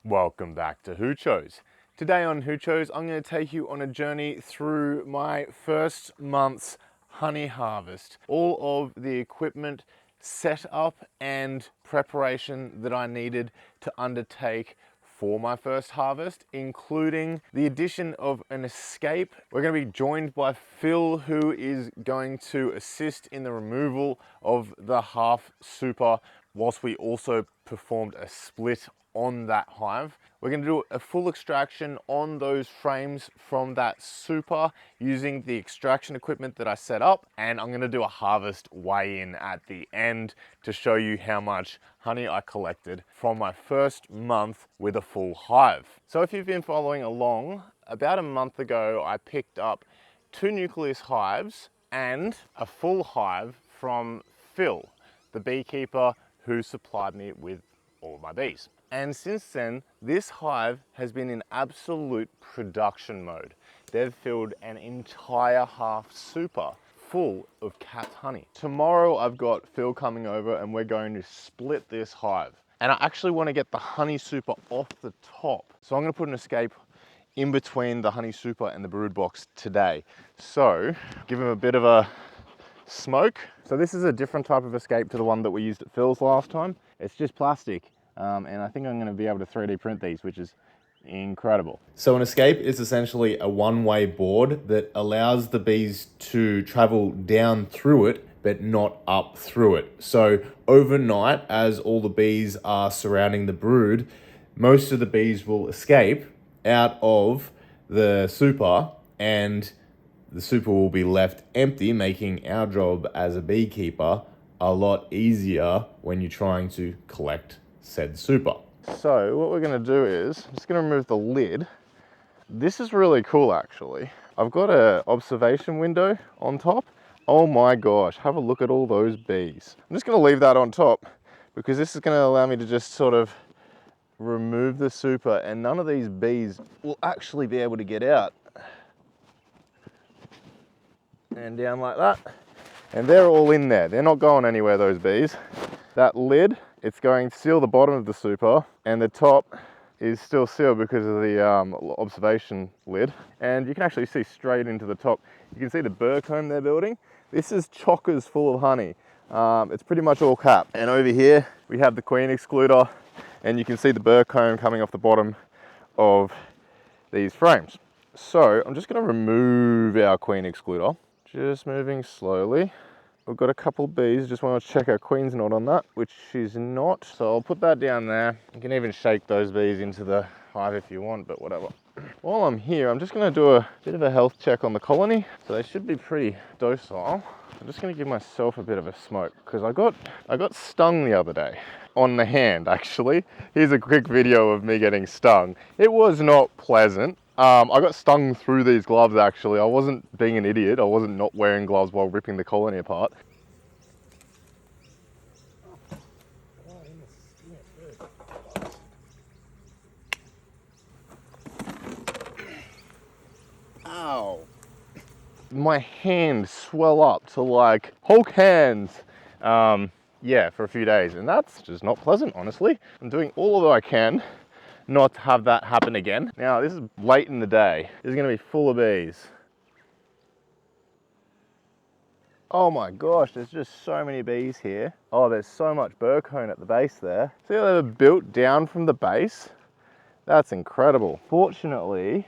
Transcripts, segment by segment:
Welcome back to Hoochos. Today on Hoochos, I'm going to take you on a journey through my first month's honey harvest. All of the equipment, setup and preparation that I needed to undertake for my first harvest, including the addition of an escape. We're going to be joined by Phil, who is going to assist in the removal of the half super, whilst we also performed a split on that hive. We're going to do a full extraction on those frames from that super using the extraction equipment that I set up, and I'm going to do a harvest weigh-in at the end to show you how much honey I collected from my first month with a full hive. So if you've been following along, about a month ago I picked up 2 nucleus hives and a full hive from Phil, the beekeeper who supplied me with all of my bees. And since then, this hive has been in absolute production mode. They've filled an entire half super full of capped honey. Tomorrow I've got Phil coming over and we're going to split this hive. And I actually want to get the honey super off the top. So I'm going to put an escape in between the honey super and the brood box today. So give him a bit of a smoke. So this is a different type of escape to the one that we used at Phil's last time. It's just plastic. And I think I'm going to be able to 3D print these, which is incredible. So an escape is essentially a one-way board that allows the bees to travel down through it, but not up through it. So overnight, as all the bees are surrounding the brood, most of the bees will escape out of the super, and the super will be left empty, making our job as a beekeeper a lot easier when you're trying to collect said super. So what we're going to do is, I'm just going to remove the lid. This is really cool actually. I've got an observation window on top. Oh my gosh, have a look at all those bees. I'm just going to leave that on top because this is going to allow me to just sort of remove the super, and none of these bees will actually be able to get out. And down like that. And they're all in there. They're not going anywhere, those bees. That lid, it's going to seal the bottom of the super, and the top is still sealed because of the observation lid. And you can actually see straight into the top. You can see the burr comb they're building. This is chockers full of honey. It's pretty much all capped. And over here, we have the queen excluder, and you can see the burr comb coming off the bottom of these frames. So I'm just going to remove our queen excluder. Just moving slowly. We've got a couple of bees, just want to check our queen's not on that, which she's not. So I'll put that down there. You can even shake those bees into the hive if you want, but whatever. While I'm here, I'm just going to do a bit of a health check on the colony. So they should be pretty docile. I'm just going to give myself a bit of a smoke because I got stung the other day. On the hand, actually. Here's a quick video of me getting stung. It was not pleasant. I got stung through these gloves actually. I wasn't being an idiot. I wasn't not wearing gloves while ripping the colony apart. Ow. My hands swell up to like Hulk hands. Yeah, for a few days, and that's just not pleasant, honestly. I'm doing all that I can not to have that happen again. Now, this is late in the day. This is gonna be full of bees. Oh my gosh, there's just so many bees here. Oh, there's so much burr cone at the base there. See how they're built down from the base? That's incredible. Fortunately,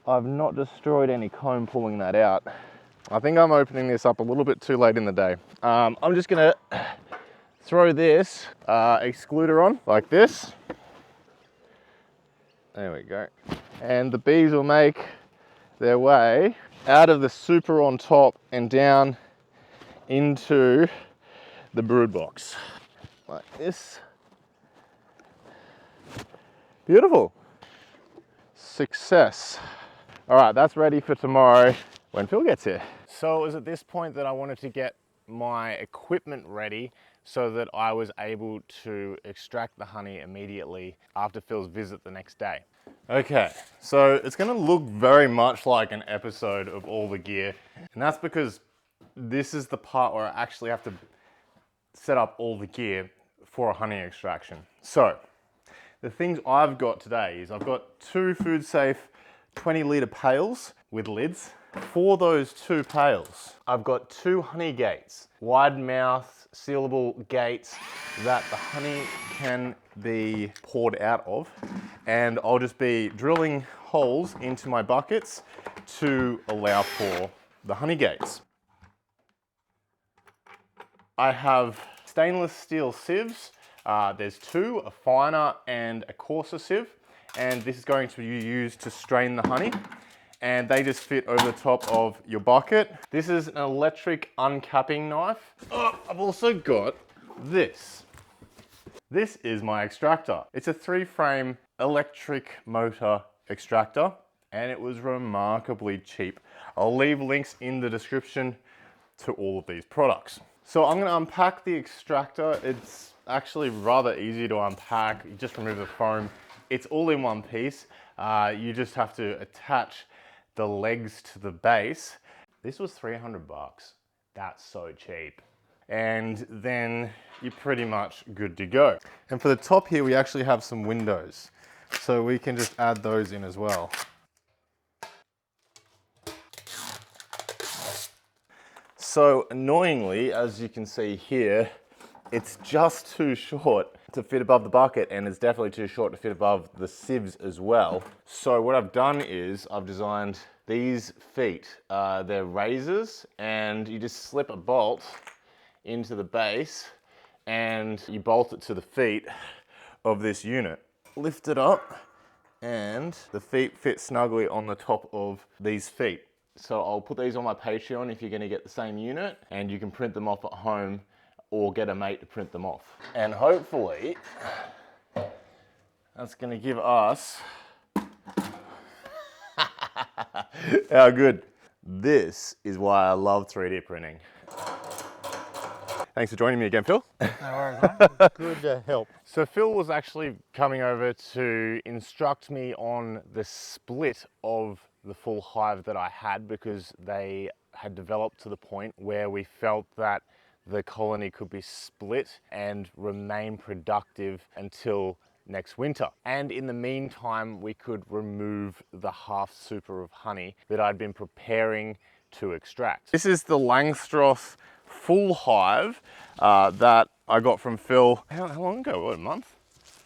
I've not destroyed any comb pulling that out. I think I'm opening this up a little bit too late in the day. I'm just gonna throw this excluder on like this. There we go. And the bees will make their way out of the super on top and down into the brood box. Like this. Beautiful. Success. All right, that's ready for tomorrow when Phil gets here. So it was at this point that I wanted to get my equipment ready so that I was able to extract the honey immediately after Phil's visit the next day. Okay, so it's gonna look very much like an episode of All the Gear, and that's because this is the part where I actually have to set up all the gear for a honey extraction. So The things I've got today is I've got 2 food safe 20-litre pails with lids. For those 2 pails, I've got 2 honey gates, wide mouth, sealable gates that the honey can be poured out of. And I'll just be drilling holes into my buckets to allow for the honey gates. I have stainless steel sieves. There's 2, a finer and a coarser sieve. And this is going to be used to strain the honey. And they just fit over the top of your bucket. This is an electric uncapping knife. Oh, I've also got this. This is my extractor. It's a 3-frame electric motor extractor, and it was remarkably cheap. I'll leave links in the description to all of these products. So I'm gonna unpack the extractor. It's actually rather easy to unpack. You just remove the foam. It's all in one piece. You just have to attach the legs to the base. This was 300 bucks. That's so cheap. And then you're pretty much good to go. And for the top here, we actually have some windows. So we can just add those in as well. So annoyingly, as you can see here, it's just too short to fit above the bucket, and it's definitely too short to fit above the sieves as well. So what I've done is I've designed these feet. They're razors, and you just slip a bolt into the base and you bolt it to the feet of this unit. Lift it up and the feet fit snugly on the top of these feet. So I'll put these on my Patreon if you're gonna get the same unit, and you can print them off at home or get a mate to print them off. And hopefully, that's gonna give us, how good. This is why I love 3D printing. Thanks for joining me again, Phil. No worries, mate. Good help. So Phil was actually coming over to instruct me on the split of the full hive that I had, because they had developed to the point where we felt that the colony could be split and remain productive until next winter. And in the meantime, we could remove the half super of honey that I'd been preparing to extract. This is the Langstroth full hive that I got from Phil, how long ago? What, a month?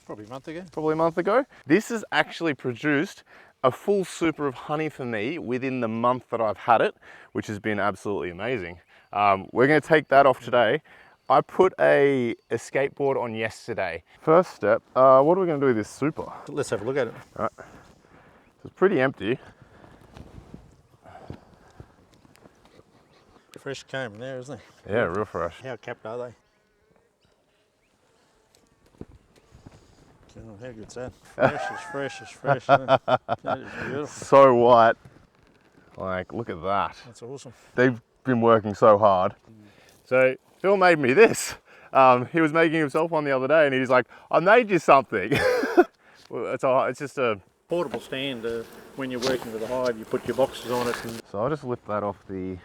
Probably a month ago. Probably a month ago. This has actually produced a full super of honey for me within the month that I've had it, which has been absolutely amazing. We're gonna take that off today. I put a skateboard on yesterday. First step, what are we gonna do with this super? Let's have a look at it. All right. It's pretty empty. Fresh comb there, isn't it? Yeah, real fresh. How capped are they? Oh, how good's that? Fresh as fresh, isn't it? That is beautiful. So white. Like, look at that. That's awesome. They've been working so hard. So Phil made me this. He was making himself one the other day, and he's like, I made you something. Well, it's just a Portable stand. When you're working with a hive, you put your boxes on it. And so I'll just lift that off there.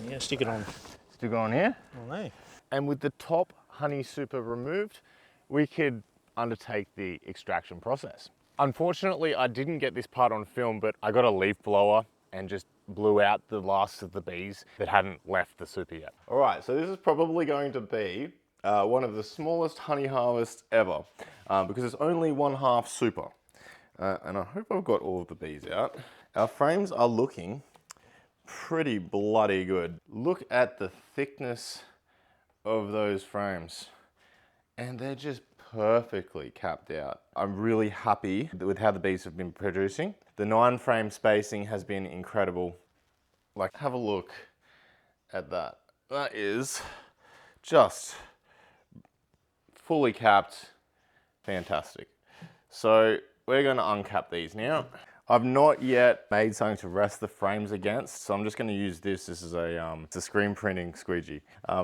yeah, stick it on. Stick it on here. Oh, no. And with the top honey super removed, we could undertake the extraction process. Unfortunately, I didn't get this part on film, but I got a leaf blower and just blew out the last of the bees that hadn't left the super yet. All right, so this is probably going to be one of the smallest honey harvests ever, because it's only 1/2 super. And I hope I've got all of the bees out. Our frames are looking pretty bloody good. Look at the thickness of those frames. And they're just perfectly capped out. I'm really happy with how the bees have been producing. The 9-frame spacing has been incredible. Like, have a look at that. That is just fully capped, fantastic. So we're gonna uncap these now. I've not yet made something to rest the frames against, so I'm just gonna use this. This is it's a screen printing squeegee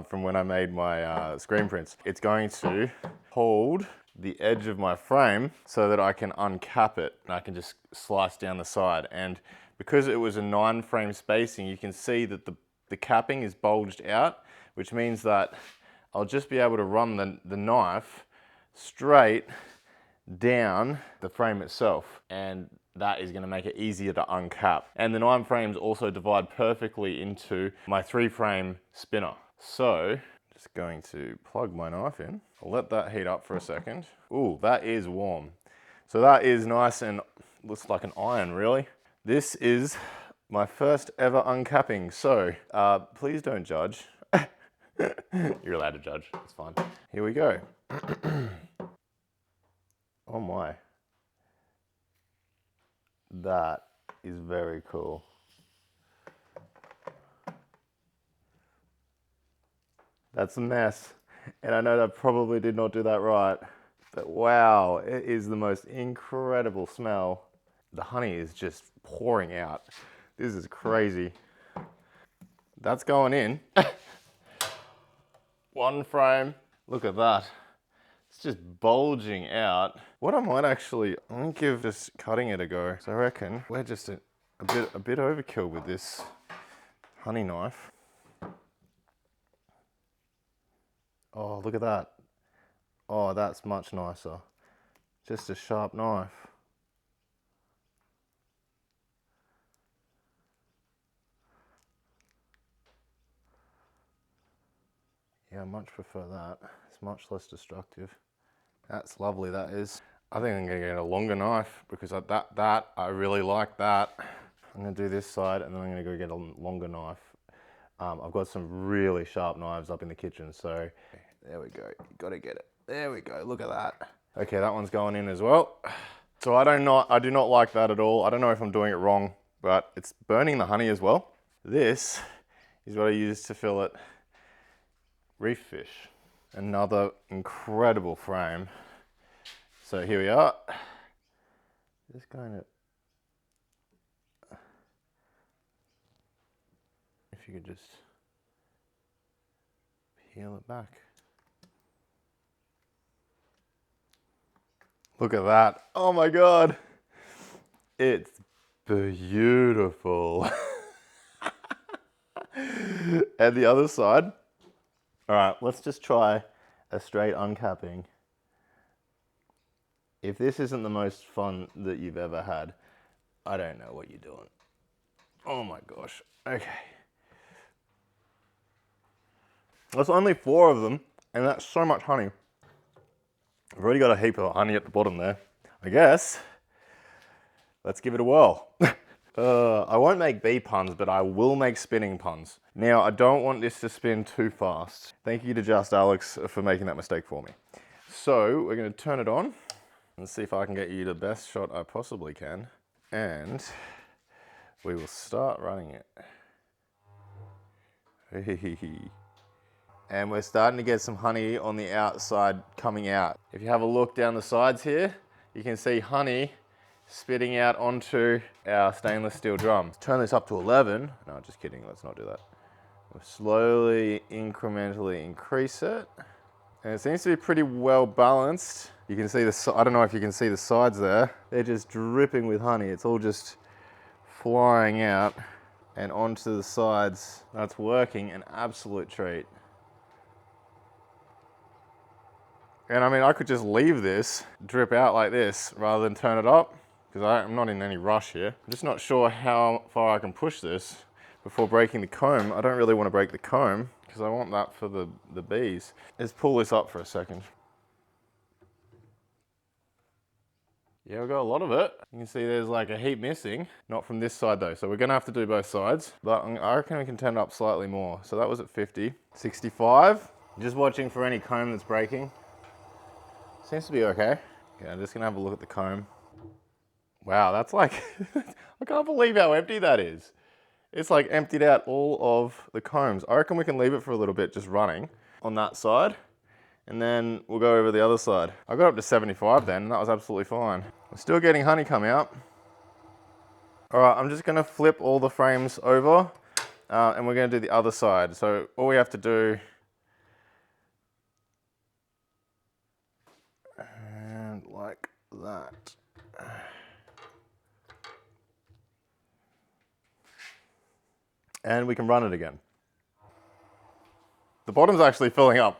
from when I made my screen prints. It's going to hold the edge of my frame so that I can uncap it, and I can just slice down the side. And because it was a 9-frame spacing, you can see that the capping is bulged out, which means that I'll just be able to run the knife straight down the frame itself, and that is going to make it easier to uncap. And the 9 frames also divide perfectly into my 3 frame spinner. So just going to plug my knife in. I'll let that heat up for a second. Ooh, that is warm. So that is nice and looks like an iron, really. This is my first ever uncapping, so please don't judge. You're allowed to judge, it's fine. Here we go. Oh my. That is very cool. That's a mess, and I know that probably did not do that right, but wow, it is the most incredible smell. The honey is just pouring out. This is crazy. That's going in. 1 frame. Look at that. It's just bulging out. What I might actually, I'm gonna give just cutting it a go. So I reckon we're just a bit overkill with this honey knife. Oh, look at that. Oh, that's much nicer. Just a sharp knife. Yeah, I much prefer that. It's much less destructive. That's lovely, that is. I think I'm gonna get a longer knife because I really like that. I'm gonna do this side and then I'm gonna go get a longer knife. I've got some really sharp knives up in the kitchen, so there we go. You gotta get it. There we go, look at that. Okay, that one's going in as well. So I do not like that at all. I don't know if I'm doing it wrong, but it's burning the honey as well. This is what I use to fill it. Reef fish, another incredible frame. So here we are. Just kind of, if you could just peel it back. Look at that. Oh my God. It's beautiful. And the other side. All right, let's just try a straight uncapping. If this isn't the most fun that you've ever had, I don't know what you're doing. Oh my gosh, okay. There's only 4 of them, and that's so much honey. I've already got a heap of honey at the bottom there. I guess, let's give it a whirl. I won't make bee puns, but I will make spinning puns. Now, I don't want this to spin too fast. Thank you to Just Alex for making that mistake for me. So, we're gonna turn it on and see if I can get you the best shot I possibly can. And we will start running it. And we're starting to get some honey on the outside coming out. If you have a look down the sides here, you can see honey spitting out onto our stainless steel drum. Let's turn this up to 11. No, just kidding, let's not do that. We'll slowly, incrementally increase it. And it seems to be pretty well balanced. You can see the, I don't know if you can see the sides there. They're just dripping with honey. It's all just flying out and onto the sides. That's working, an absolute treat. And I mean, I could just leave this drip out like this rather than turn it up, because I'm not in any rush here. I'm just not sure how far I can push this before breaking the comb. I don't really want to break the comb because I want that for the bees. Let's pull this up for a second. Yeah, we've got a lot of it. You can see there's like a heap missing. Not from this side though, so we're gonna have to do both sides. But I reckon we can turn it up slightly more. So that was at 50. 65. Just watching for any comb that's breaking. Seems to be okay. Yeah, I'm just gonna have a look at the comb. Wow, that's like, I can't believe how empty that is. It's like emptied out all of the combs. I reckon we can leave it for a little bit just running on that side, and then we'll go over the other side. I got up to 75 then, and that was absolutely fine. We're still getting honey come out. All right, I'm just gonna flip all the frames over, and we're gonna do the other side. So all we have to do, and like that. And we can run it again. The bottom's actually filling up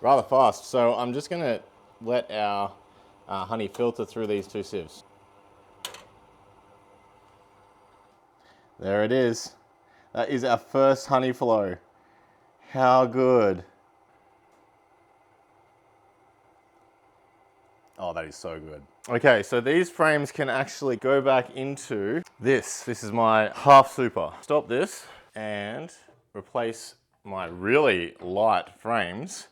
rather fast, so I'm just gonna let our honey filter through these two sieves. There it is. That is our first honey flow. How good. Oh, that is so good. Okay, so these frames can actually go back into this. This is my half super. Stop this and replace my really light frames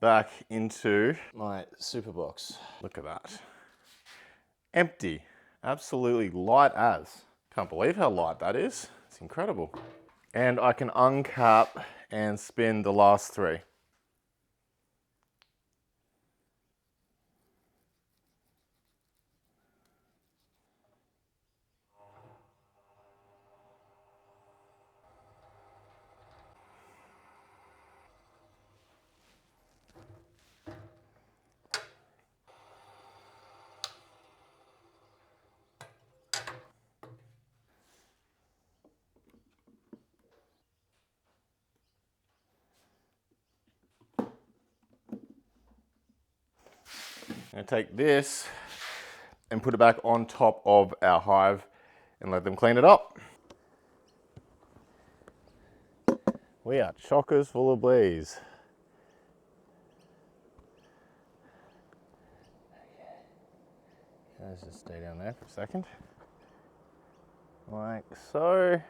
back into my super box. Look at that. Empty. Absolutely light as. Can't believe how light that is. It's incredible. And I can uncap and spin the last three. I'm gonna take this and put it back on top of our hive and let them clean it up. We are chockers full of bees. Let's just stay down there for a second. Like so.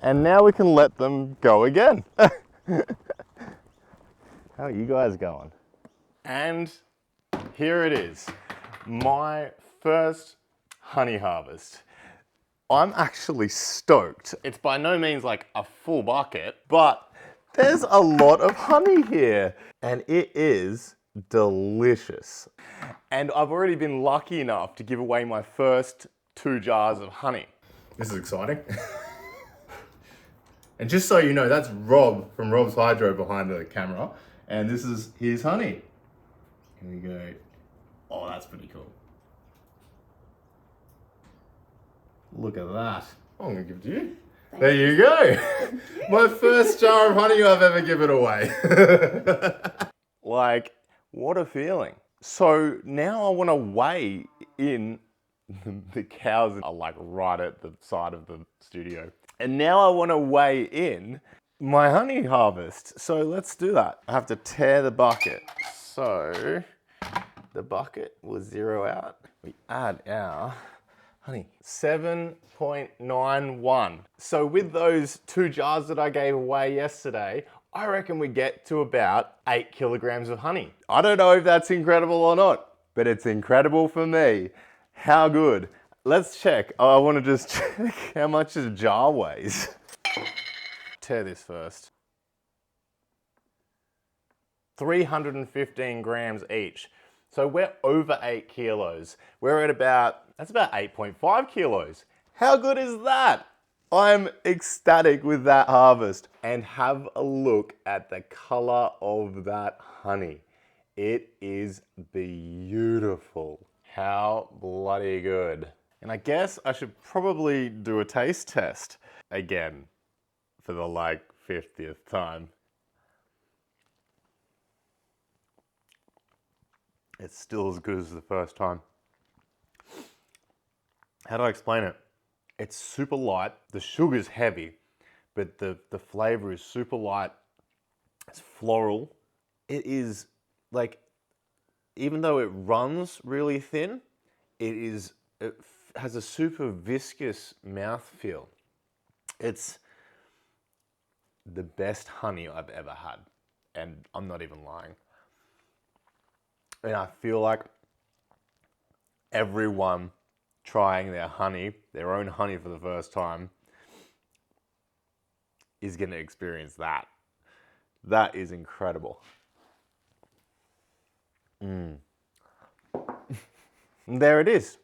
And now we can let them go again. How are you guys going? And here it is, my first honey harvest. I'm actually stoked. It's by no means like a full bucket, but there's a lot of honey here and it is delicious. And I've already been lucky enough to give away my first 2 jars of honey. This is exciting. And just so you know, that's Rob from Rob's Hydro behind the camera. And this is his honey. Here we go. Oh, that's pretty cool. Look at that. I'm gonna give it to you. There you go. My first jar of honey I've ever given away. Like, what a feeling. So now I want to weigh in. The cows are like right at the side of the studio. And now I want to weigh in my honey harvest. So let's do that. I have to tear the bucket. So the bucket will zero out. We add our honey. 7.91. So with those 2 jars that I gave away yesterday, I reckon we get to about 8 kilograms of honey. I don't know if that's incredible or not, but it's incredible for me. How good. Let's check. I want to just check how much a jar weighs. Tear this first. 315 grams each. So we're over 8 kilos. We're at that's about 8.5 kilos. How good is that? I'm ecstatic with that harvest. And have a look at the color of that honey. It is beautiful. How bloody good. And I guess I should probably do a taste test again for the like 50th time. It's still as good as the first time. How do I explain it? It's super light. The sugar's heavy, but the flavor is super light. It's floral. It is like, even though it runs really thin, it has a super viscous mouthfeel. It's the best honey I've ever had, and I'm not even lying. And I feel like everyone trying their own honey for the first time, is going to experience that. That is incredible. There it is.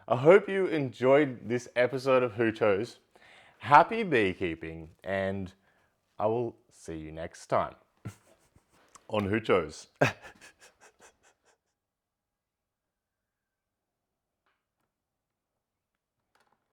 I hope you enjoyed this episode of Hoochos. Happy beekeeping, and I will see you next time on Hoochos.